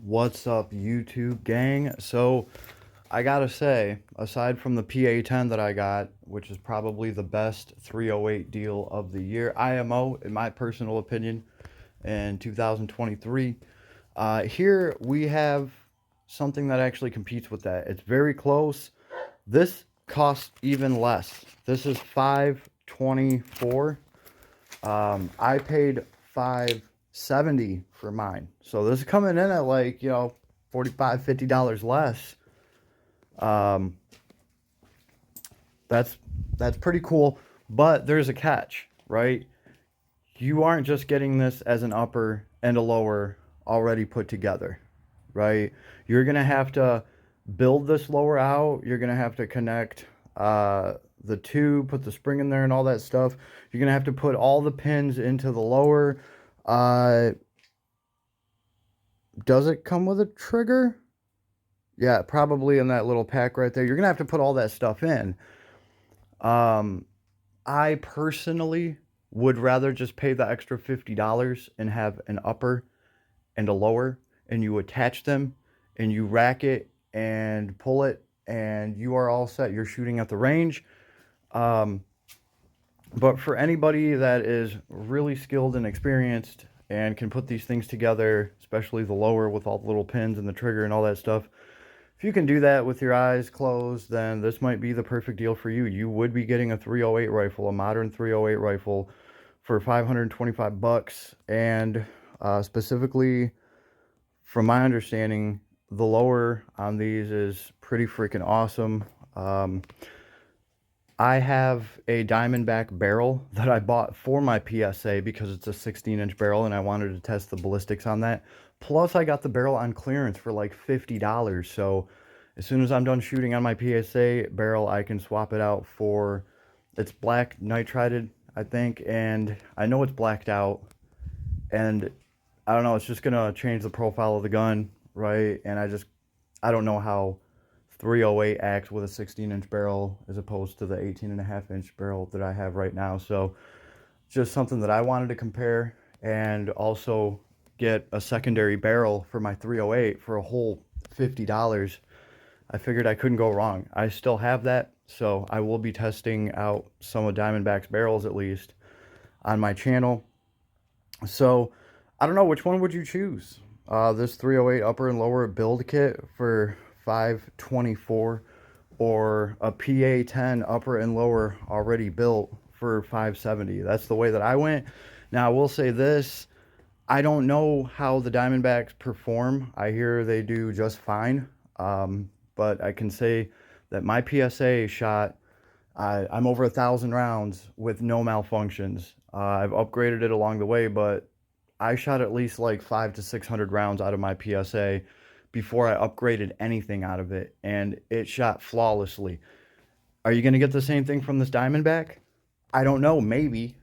What's up, YouTube gang? So I gotta say, aside from the PA10 that I got, which is probably the best 308 deal of the year, IMO in my personal opinion, in 2023, here we have something that actually competes with that. It's very close. This costs even less. This is 524. I paid 570 for mine. So this is coming in at like, $45-50 less. That's pretty cool, but there's a catch, right? You aren't just getting this as an upper and a lower already put together, right? You're going to have to build this lower out. You're going to have to connect the tube, put the spring in there and all that stuff. You're going to have to put all the pins into the lower. Does it come with a trigger? Yeah, probably in that little pack right there. You're going to have to put all that stuff in. I personally would rather just pay the extra $50 and have an upper and a lower, and you attach them and you rack it and pull it and you are all set. You're shooting at the range. But for anybody that is really skilled and experienced and can put these things together, especially the lower with all the little pins and the trigger and all that stuff, if you can do that with your eyes closed, then this might be the perfect deal for you. You would be getting a 308 rifle, a modern 308 rifle for 525 bucks. And specifically, from my understanding, the lower on these is pretty freaking awesome. I have a Diamondback barrel that I bought for my PSA because it's a 16-inch barrel and I wanted to test the ballistics on that. Plus, I got the barrel on clearance for like $50. So as soon as I'm done shooting on my PSA barrel, I can swap it out for, it's black nitrided, I think, and I know it's blacked out. And I don't know, it's just going to change the profile of the gun, right? And I don't know how 308 acts with a 16-inch barrel as opposed to the 18.5-inch barrel that I have right now. So just something that I wanted to compare, and also get a secondary barrel for my 308 for a whole $50. I figured I couldn't go wrong. I still have that, so I will be testing out some of Diamondback's barrels at least on my channel. So I don't know, which one would you choose? This 308 upper and lower build kit for 524, or a PA10 upper and lower already built for 570. That's the way that I went. Now I will say this, I don't know how the Diamondbacks perform. I hear they do just fine, but I can say that my PSA shot, I'm over 1,000 rounds with no malfunctions. I've upgraded it along the way, but I shot at least like 500 to 600 rounds out of my PSA before I upgraded anything out of it, and it shot flawlessly. Are you going to get the same thing from this Diamondback? I don't know, maybe,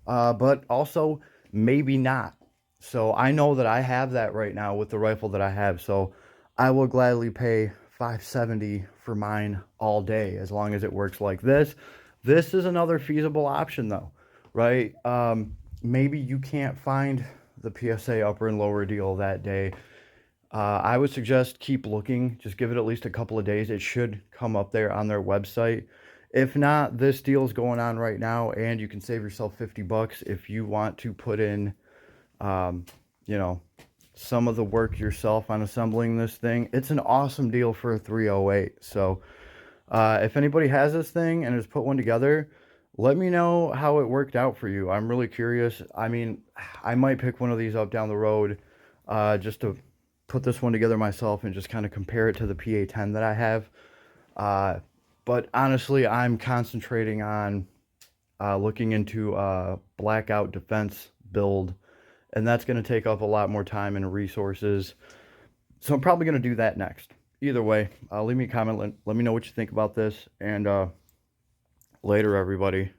but also maybe not. So I know that I have that right now with the rifle that I have, so I will gladly pay 570 for mine all day as long as it works like this. This is another feasible option though, right? Maybe you can't find the PSA upper and lower deal that day. I would suggest keep looking. Just give it at least a couple of days. It should come up there on their website. If not, this deal is going on right now, and you can save yourself 50 bucks if you want to put in, some of the work yourself on assembling this thing. It's an awesome deal for a 308. So if anybody has this thing and has put one together, let me know how it worked out for you. I'm really curious. I mean, I might pick one of these up down the road just to put this one together myself and just kind of compare it to the PA10 that I have. But honestly, I'm concentrating on looking into a blackout defense build, and that's going to take up a lot more time and resources. So I'm probably going to do that next. Either way, leave me a comment. Let me know what you think about this, and later, everybody.